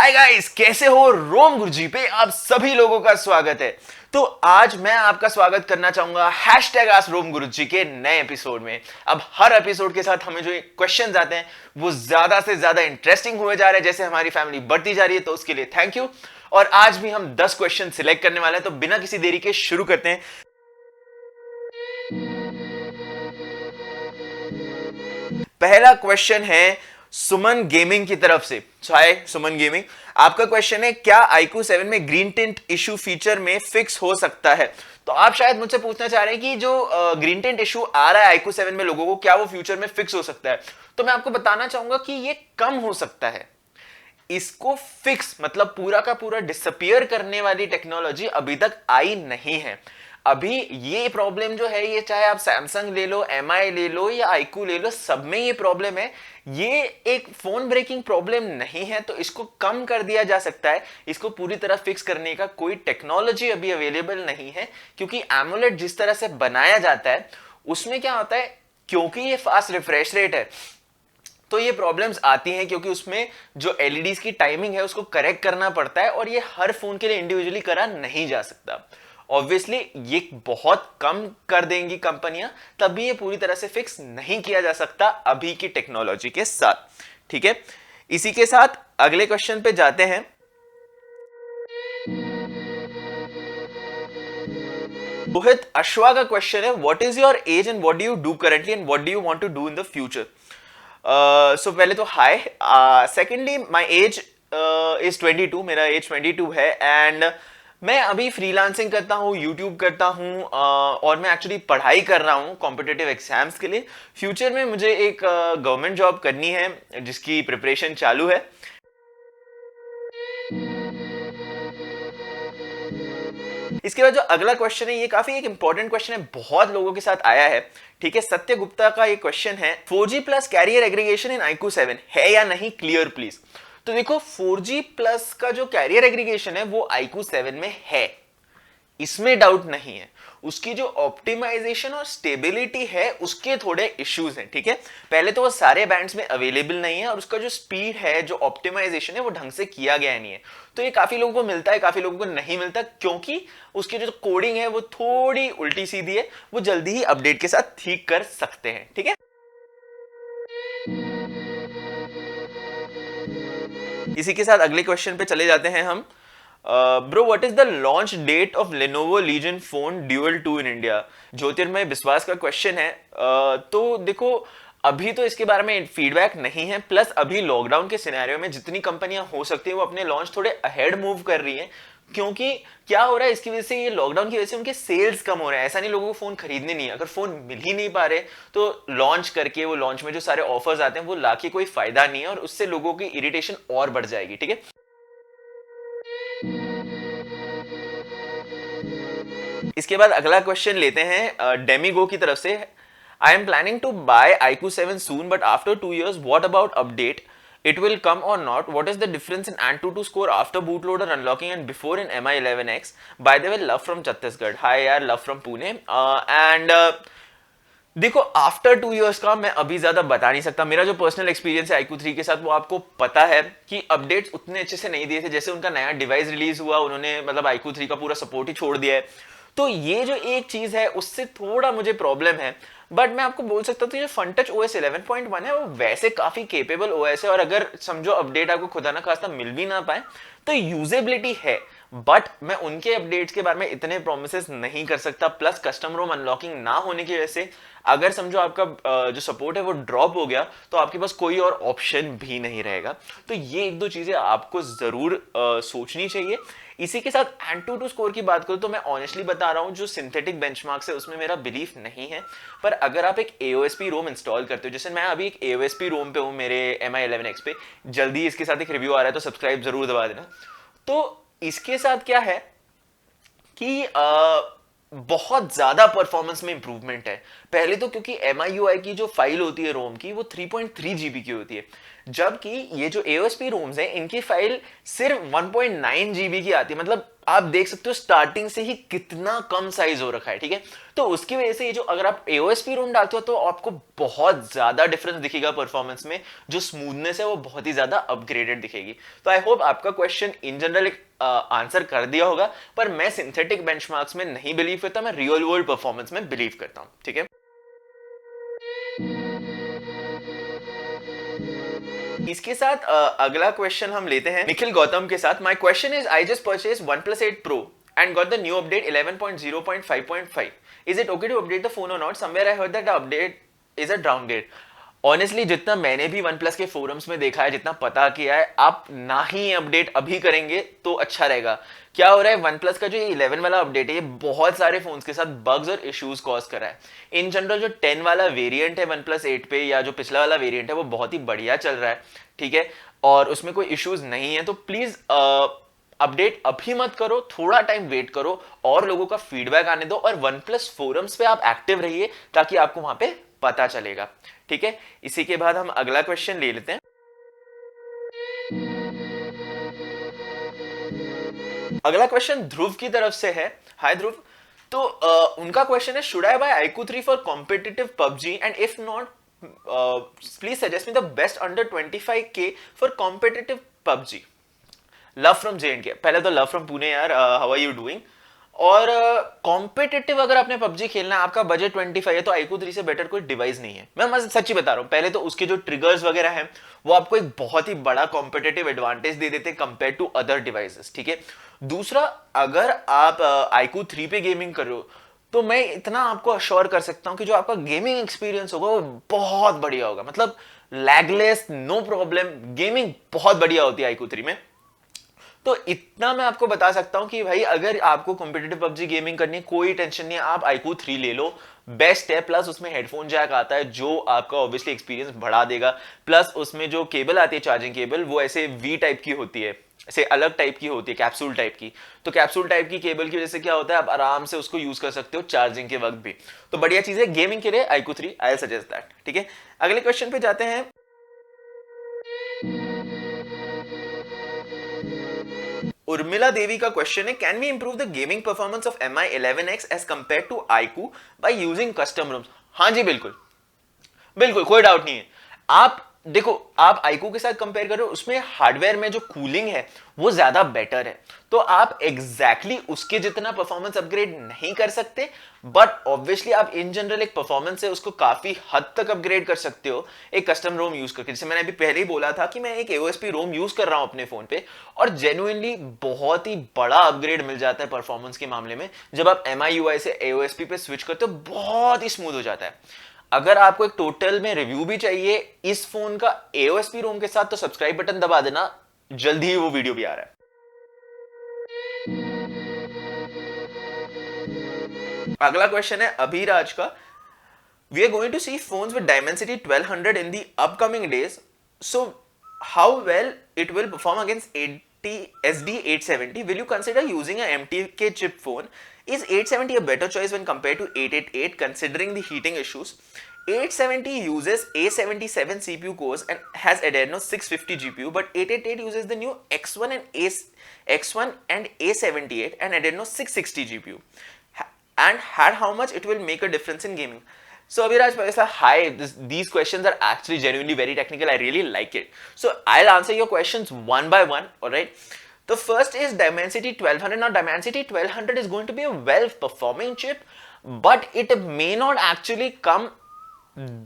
Hi guys, कैसे हो? रोम गुरुजी पे आप सभी लोगों का स्वागत है। तो आज मैं आपका स्वागत करना चाहूंगा हैशटैग आस्क रोम गुरुजी के नए एपिसोड में। अब हर एपिसोड के साथ हमें जो क्वेश्चंस आते हैं वो ज्यादा से ज्यादा इंटरेस्टिंग हुए जा रहे हैं, जैसे हमारी फैमिली बढ़ती जा रही है, तो उसके लिए थैंक यू। और आज भी हम 10 क्वेश्चन सिलेक्ट करने वाले हैं, तो बिना किसी देरी के शुरू करते हैं। पहला क्वेश्चन है सुमन गेमिंग की तरफ से। हाय सुमन गेमिंग, आपका क्वेश्चन है क्या iQOO 7 में ग्रीन टिंट इशू फीचर में फिक्स हो सकता है? तो आप शायद मुझसे पूछना चाह रहे हैं कि जो ग्रीन टिंट इशू आ रहा है iQOO 7 में लोगों को, क्या वो फ्यूचर में फिक्स हो सकता है? तो मैं आपको बताना चाहूंगा कि ये कम हो सकता है। इसको फिक्स मतलब पूरा का पूरा डिसअपियर करने वाली टेक्नोलॉजी अभी तक आई नहीं है। अभी ये प्रॉब्लम जो है, ये चाहे आप सैमसंग ले लो, एमआई ले लो या iQOO ले लो, सब में ये प्रॉब्लम है। ये एक फोन ब्रेकिंग प्रॉब्लम नहीं है, तो इसको कम कर दिया जा सकता है। इसको पूरी तरह फिक्स करने का कोई टेक्नोलॉजी अभी अवेलेबल नहीं है, क्योंकि एमोलेड जिस तरह से बनाया जाता है उसमें क्या होता है, क्योंकि ये फास्ट रिफ्रेश रेट है तो ये प्रॉब्लम्स आती हैं, क्योंकि उसमें जो एलईडीज की टाइमिंग है उसको करेक्ट करना पड़ता है, और ये हर फोन के लिए इंडिविजुअली करा नहीं जा सकता। ऑब्वियसली ये बहुत कम कर देंगी कंपनियां, तब भी ये पूरी तरह से फिक्स नहीं किया जा सकता अभी की टेक्नोलॉजी के साथ। ठीक है, इसी के साथ अगले क्वेश्चन पे जाते हैं। रोहित अश्वा का क्वेश्चन है, what is your age and what do you do currently and what do you want to do in the future? So पहले तो hi, secondly my age is 22, मेरा एज 22 है, एंड मैं अभी फ्रीलांसिंग करता हूँ, यूट्यूब करता हूँ, और मैं एक्चुअली पढ़ाई कर रहा हूँ कॉम्पिटिटिव एग्जाम्स के लिए। फ्यूचर में मुझे एक गवर्नमेंट जॉब करनी है जिसकी प्रिपरेशन चालू है। इसके बाद जो अगला क्वेश्चन है, ये काफी एक इंपॉर्टेंट क्वेश्चन है, बहुत लोगों के साथ आया है। ठीक है, सत्य गुप्ता का ये क्वेश्चन है, 4G प्लस कैरियर एग्रीगेशन इन iQOO 7 है या नहीं, क्लियर प्लीज। तो देखो 4G प्लस का जो कैरियर एग्रीगेशन है वो iQOO 7 में है, इसमें डाउट नहीं है। उसकी जो ऑप्टिमाइजेशन और स्टेबिलिटी है उसके थोड़े इश्यूज हैं। ठीक है, पहले तो वो सारे बैंड्स में अवेलेबल नहीं है, और उसका जो स्पीड है, जो ऑप्टिमाइजेशन है, वो ढंग से किया गया नहीं है। तो ये काफी लोगों को मिलता है, काफी लोगों को नहीं मिलता, क्योंकि उसकी जो कोडिंग है वो थोड़ी उल्टी सीधी है। वो जल्दी ही अपडेट के साथ ठीक कर सकते हैं। ठीक है, इसी के साथ अगले क्वेश्चन पे चले जाते हैं हम। Bro, what is the launch date of Lenovo Legion phone Duel 2 in India? Jyotirmoy Vishwas का क्वेश्चन है। तो देखो अभी तो इसके बारे में फीडबैक नहीं है, प्लस अभी लॉकडाउन के सिनेरियो में जितनी कंपनियां हो सकती है वो अपने लॉन्च थोड़े अहेड मूव कर रही हैं, क्योंकि क्या हो रहा है इसकी वजह से, ये लॉकडाउन की वजह से उनके सेल्स कम हो रहे हैं। ऐसा नहीं लोगों को फोन खरीदने नहीं है, अगर फोन मिल ही नहीं पा रहे तो लॉन्च करके, वो लॉन्च में जो सारे ऑफर्स आते हैं वो लाके कोई फायदा नहीं है, और उससे लोगों की इरिटेशन और बढ़ जाएगी। ठीक है, इसके बाद अगला क्वेश्चन लेते हैं डेमिगो की तरफ से। I am planning to buy iQOO 7 soon, but after 2 years what about update, it will come or not? What is the difference in AnTuTu score after bootloader unlocking and before in MI 11X? By the way, love from Chhattisgarh. Hi यार, love from Pune. देखो after 2 years का मैं अभी ज्यादा बता नहीं सकता। मेरा जो पर्सनल एक्सपीरियंस है iQOO 3 के साथ, वो आपको पता है कि अपडेट्स उतने अच्छे से नहीं दिए थे। जैसे उनका नया डिवाइस रिलीज हुआ, उन्होंने मतलब iQOO 3 का पूरा सपोर्ट ही छोड़ दिया है। तो ये जो एक चीज है उससे थोड़ा मुझे प्रॉब्लम है, बट मैं आपको बोल सकता हूँ कि जो FunTouch OS 11.1 है वो वैसे काफी केपेबल OS है, और अगर समझो अपडेट आपको खुदा ना खास्ता मिल भी ना पाए तो यूजेबिलिटी है। बट मैं उनके अपडेट्स के बारे में इतने प्रोमिसेस नहीं कर सकता, प्लस कस्टम रोम अनलॉकिंग ना होने की वजह से अगर समझो आपका जो सपोर्ट है वो ड्रॉप हो गया तो आपके पास कोई और ऑप्शन भी नहीं रहेगा। तो ये एक दो चीजें आपको जरूर सोचनी चाहिए। इसी के साथ AnTuTu स्कोर की बात करूं तो मैं ऑनेस्टली बता रहा हूं, जो सिंथेटिक बेंचमार्क्स है उसमें मेरा बिलीफ नहीं है। पर अगर आप एक AOSP रोम इंस्टॉल करते हो, जैसे मैं अभी एक AOSP रोम पे हूं मेरे MI 11X पे, जल्दी इसके साथ एक रिव्यू आ रहा है तो सब्सक्राइब जरूर दबा देना। तो इसके साथ क्या है कि बहुत ज्यादा परफॉर्मेंस में इंप्रूवमेंट है। पहले तो क्योंकि MIUI की जो फाइल होती है रोम की, वो 3.3 GB की होती है, जबकि ये जो AOSP रोम्स हैं इनकी फाइल सिर्फ 1.9 GB की आती है। मतलब आप देख सकते हो स्टार्टिंग से ही कितना कम साइज हो रखा है, ठीक है। तो उसकी वजह से ये जो अगर आप AOSP रोम डालते हो तो आपको बहुत ज्यादा डिफरेंस दिखेगा परफॉर्मेंस में, जो स्मूथनेस है वो बहुत ही ज्यादा अपग्रेडेड दिखेगी। तो आई होप आपका क्वेश्चन इन जनरल एक आंसर कर दिया होगा, पर मैं सिंथेटिक बेंचमार्क्स में नहीं बिलीव करता, मैं रियल वर्ल्ड परफॉर्मेंस में बिलीव करता हूं, ठीक है। इसके साथ अगला क्वेश्चन हम लेते हैं निखिल गौतम के साथ। My question is, I just purchase OnePlus 8 Pro and got the new update 11.0.5.5. Is it okay to update the phone or not? Somewhere I heard that the update is a downgrade. Honestly जितना मैंने भी one plus के forums में देखा है, जितना पता किया है, आप ना ही अपडेट अभी करेंगे तो अच्छा रहेगा। क्या हो रहा है, वन प्लस का जो 11 वाला अपडेट है ये बहुत सारे फोन्स के साथ बग्स और इश्यूज कॉज कर रहा है। इन जनरल जो 10 वाला वेरिएंट है वन प्लस 8 पे, या जो पिछला वाला वेरिएंट है, वो बहुत ही बढ़िया चल रहा है, ठीक है, और उसमें कोई इश्यूज नहीं है। तो प्लीज अपडेट अभी मत करो, थोड़ा टाइम वेट करो और लोगों का फीडबैक आने दो, और वन प्लस फोरम्स पे आप एक्टिव रहिए ताकि आपको वहां पे पता चलेगा, ठीक है। इसी के बाद हम अगला क्वेश्चन ले लेते हैं। अगला क्वेश्चन ध्रुव की तरफ से है। हाय ध्रुव, तो उनका क्वेश्चन है, should I buy iQOO 3 for competitive PUBG and if not please suggest me the best under 25K for competitive PUBG। Love from JNK। पहले तो लव फ्रॉम पुणे यार, हाउ आर यू डूइंग। और कॉम्पिटिटिव अगर आपने PUBG खेलना है, आपका budget 25 है, तो iQOO 3 से बेटर कोई डिवाइस नहीं है। मैं सच्ची बता रहा हूं। पहले तो उसके जो ट्रिगर्स वगैरह हैं वो आपको एक बहुत ही बड़ा कॉम्पिटिटिव एडवांटेज दे देते कंपेयर टू अदर डिवाइसेस, ठीक है। दूसरा, अगर आप iQOO 3 पे गेमिंग कर रहे हो तो मैं इतना आपको अश्योर कर सकता हूं कि जो आपका गेमिंग एक्सपीरियंस होगा वो बहुत बढ़िया होगा। मतलब लैगलेस, नो प्रॉब्लम, गेमिंग बहुत बढ़िया होती है iQOO 3 में। तो इतना मैं आपको बता सकता हूं कि भाई अगर आपको कॉम्पिटिटिव PUBG गेमिंग करनी है, कोई टेंशन नहीं है, आप iQOO 3 ले लो, बेस्ट है। प्लस उसमें हेडफोन जैक आता है जो आपका ऑब्वियसली एक्सपीरियंस बढ़ा देगा। प्लस उसमें जो केबल आती है, चार्जिंग केबल, वो ऐसे V टाइप की होती है, ऐसे अलग टाइप की होती है, कैप्सूल टाइप की। तो कैप्सूल टाइप की केबल की वजह से क्या होता है, आप आराम से उसको यूज कर सकते हो चार्जिंग के वक्त भी। तो बढ़िया चीज है गेमिंग के लिए iQOO 3, आई सजेस्ट दैट, ठीक है। अगले क्वेश्चन पे जाते हैं। उर्मिला देवी का क्वेश्चन है, can we improve the gaming performance of MI 11X as compare to iQOO by using custom ROMs. हाँ जी, बिल्कुल बिल्कुल, कोई डाउट नहीं है। आप देखो, आप iQOO के साथ कंपेयर करो, उसमें हार्डवेयर में जो कूलिंग है वो ज्यादा बेटर है। तो आप एग्जैक्टली उसके जितना परफॉर्मेंस अपग्रेड नहीं कर सकते, बट ऑब्वियसली आप इन जनरल एक परफॉर्मेंस है उसको काफी हद तक अपग्रेड कर सकते हो एक कस्टम रोम यूज करके। जैसे मैंने अभी पहले ही बोला था कि मैं एक AOSP रोम यूज कर रहा हूं अपने फोन पे, और जेन्युइनली बहुत ही बड़ा अपग्रेड मिल जाता है परफॉर्मेंस के मामले में। जब आप MIUI से AOSP पे स्विच करते हो बहुत ही स्मूथ हो जाता है। अगर आपको एक टोटल में रिव्यू भी चाहिए इस फोन का AOSP रोम के साथ, तो सब्सक्राइब बटन दबा देना, जल्दी ही वो वीडियो भी आ रहा है। अगला क्वेश्चन है अभिराज का। We are going to see phones with Dimensity 1200 in the upcoming days, so how well it will perform against SD 870? Will you consider using a MTK chip phone? Is 870 a better choice when compared to 888 considering the heating issues? 870 uses A77 CPU cores and has Adreno 650 GPU, but 888 uses the new X1 and A78 and Adreno 660 GPU. And how much it will make a difference in gaming? So Abhiraj, hi, these questions are actually genuinely very technical. I really like it. So I'll answer your questions one by one, alright? The first is Dimensity 1200. Now Dimensity 1200 is going to be a well-performing chip, but it may not actually come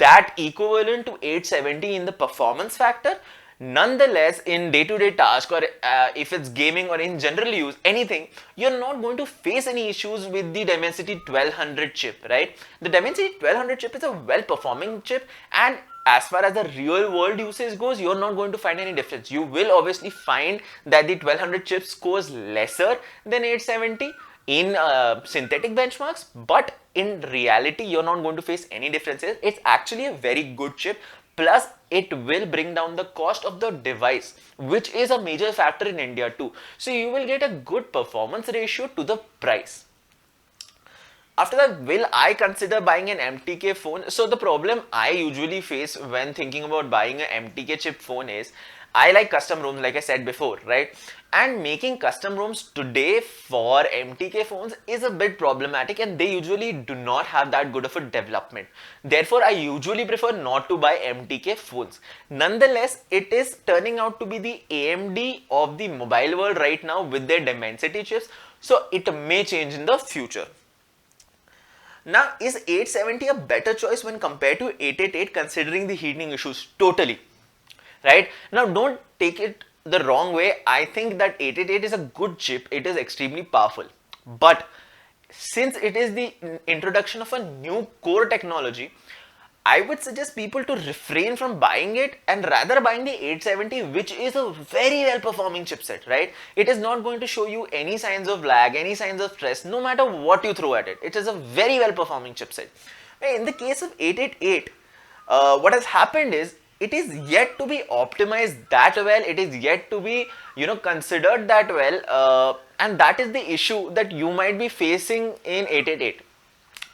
that equivalent to 870 in the performance factor. Nonetheless, in day-to-day task, or if it's gaming or in general use, anything, you're not going to face any issues with the Dimensity 1200 chip, right? The Dimensity 1200 chip is a well-performing chip, and as far as the real world usage goes, you're not going to find any difference. You will obviously find that the 1200 chip scores lesser than 870 in synthetic benchmarks, but in reality, you're not going to face any differences. It's actually a very good chip. Plus, it will bring down the cost of the device, which is a major factor in India too. So you will get a good performance ratio to the price. After that, will I consider buying an MTK phone? So the problem I usually face when thinking about buying an MTK chip phone is, I like custom ROMs, like I said before, right? And making custom ROMs today for MTK phones is a bit problematic, and they usually do not have that good of a development. Therefore, I usually prefer not to buy MTK phones. Nonetheless, it is turning out to be the AMD of the mobile world right now with their Dimensity chips, so it may change in the future. Now, is 870 a better choice when compared to 888 considering the heating issues? Totally. Right? Now, don't take it the wrong way. I think that 888 is a good chip. It is extremely powerful. But since it is the introduction of a new core technology, I would suggest people to refrain from buying it and rather buying the 870, which is a very well performing chipset, right? It is not going to show you any signs of lag, any signs of stress, no matter what you throw at it. It is a very well performing chipset. In the case of 888, what has happened is it is yet to be optimized that well. It is yet to be, considered that well, and that is the issue that you might be facing in 888.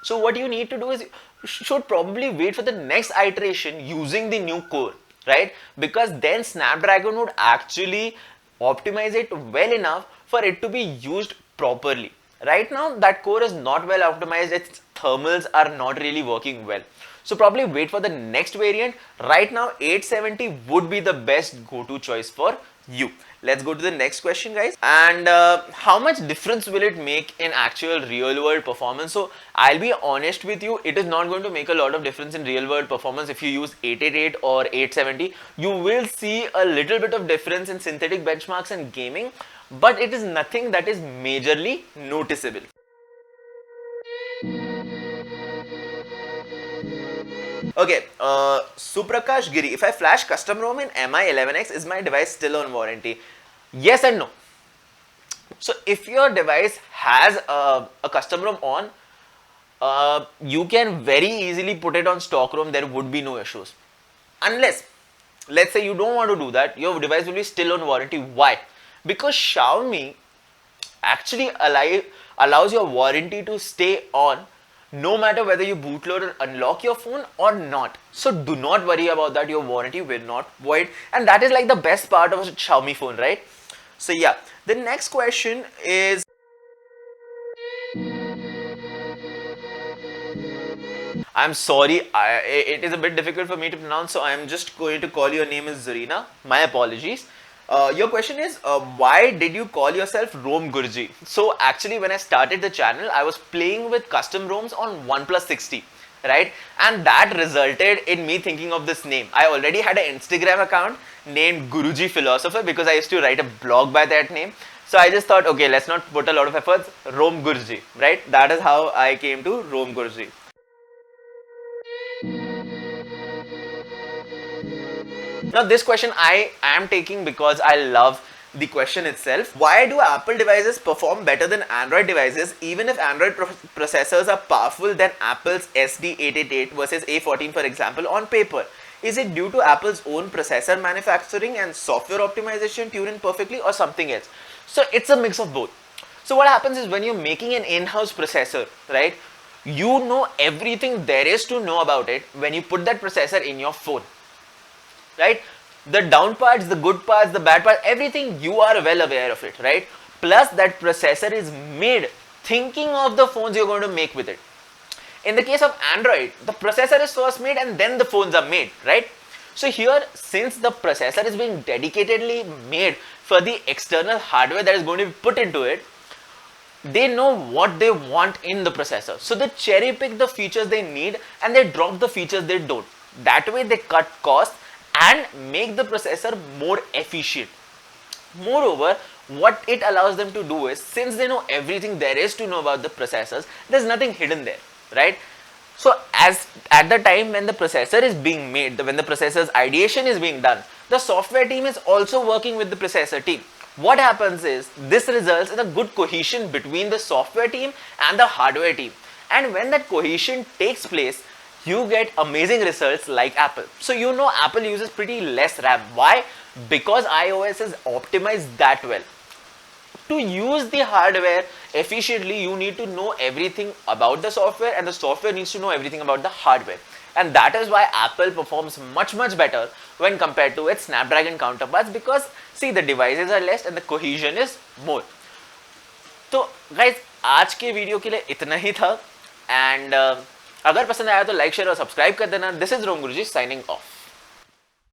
So what you need to do is you should probably wait for the next iteration using the new core, right? Because then Snapdragon would actually optimize it well enough for it to be used properly. Right now, that core is not well optimized. Its thermals are not really working well. So probably wait for the next variant. Right now, 870 would be the best go-to choice for you. Let's go to the next question, guys. And how much difference will it make in actual real world performance? So I'll be honest with you, it is not going to make a lot of difference in real world performance if you use 888 or 870. You will see a little bit of difference in synthetic benchmarks and gaming, but it is nothing that is majorly noticeable. Okay, Suprakash Giri, if I flash custom ROM in MI11X, is my device still on warranty? Yes and no. So if your device has a custom ROM on, you can very easily put it on stock ROM. There would be no issues. Unless, let's say you don't want to do that, your device will be still on warranty. Why? Because Xiaomi actually allows your warranty to stay on no matter whether you bootload or unlock your phone or not. So do not worry about that, your warranty will not void, and that is like the best part of a Xiaomi phone, right? So yeah, the next question is, I'm sorry, it is a bit difficult for me to pronounce, so I'm just going to call your name as Zarina. My apologies. Your question is, why did you call yourself Rom Gurji? So actually, when I started the channel, I was playing with custom ROMs on OnePlus 60, right? And that resulted in me thinking of this name. I already had an Instagram account named Guruji Philosopher because I used to write a blog by that name. So I just thought, okay, let's not put a lot of efforts, Rom Gurji, right? That is how I came to Rom Gurji. Now this question I am taking because I love the question itself. Why do Apple devices perform better than Android devices even if Android processors are powerful than Apple's SD888 versus A14, for example, on paper? Is it due to Apple's own processor manufacturing and software optimization tuned in perfectly, or something else? So it's a mix of both. So what happens is, when you're making an in-house processor, right, you know everything there is to know about it when you put that processor in your phone. Right? The down parts, the good parts, the bad parts, everything, you are well aware of it, right? Plus that processor is made thinking of the phones you're going to make with it. In the case of Android, the processor is first made and then the phones are made, right? So here, since the processor is being dedicatedly made for the external hardware that is going to be put into it, they know what they want in the processor. So they cherry pick the features they need and they drop the features they don't. That way they cut costs and make the processor more efficient. Moreover, what it allows them to do is, since they know everything there is to know about the processors, there's nothing hidden there, right? So as at the time when the processor is being made, when the processor's ideation is being done, the software team is also working with the processor team. What happens is, this results in a good cohesion between the software team and the hardware team. And when that cohesion takes place, you get amazing results like Apple. So you know Apple uses pretty less RAM. Why? Because iOS is optimized that well. To use the hardware efficiently, you need to know everything about the software, and the software needs to know everything about the hardware. and that is why Apple performs much better when compared to its Snapdragon counterparts, because see, the devices are less and the cohesion is more. तो guys आज के video के लिए इतना ही था, and अगर पसंद आया तो लाइक शेयर और सब्सक्राइब कर देना. This is ROM Guruji signing of.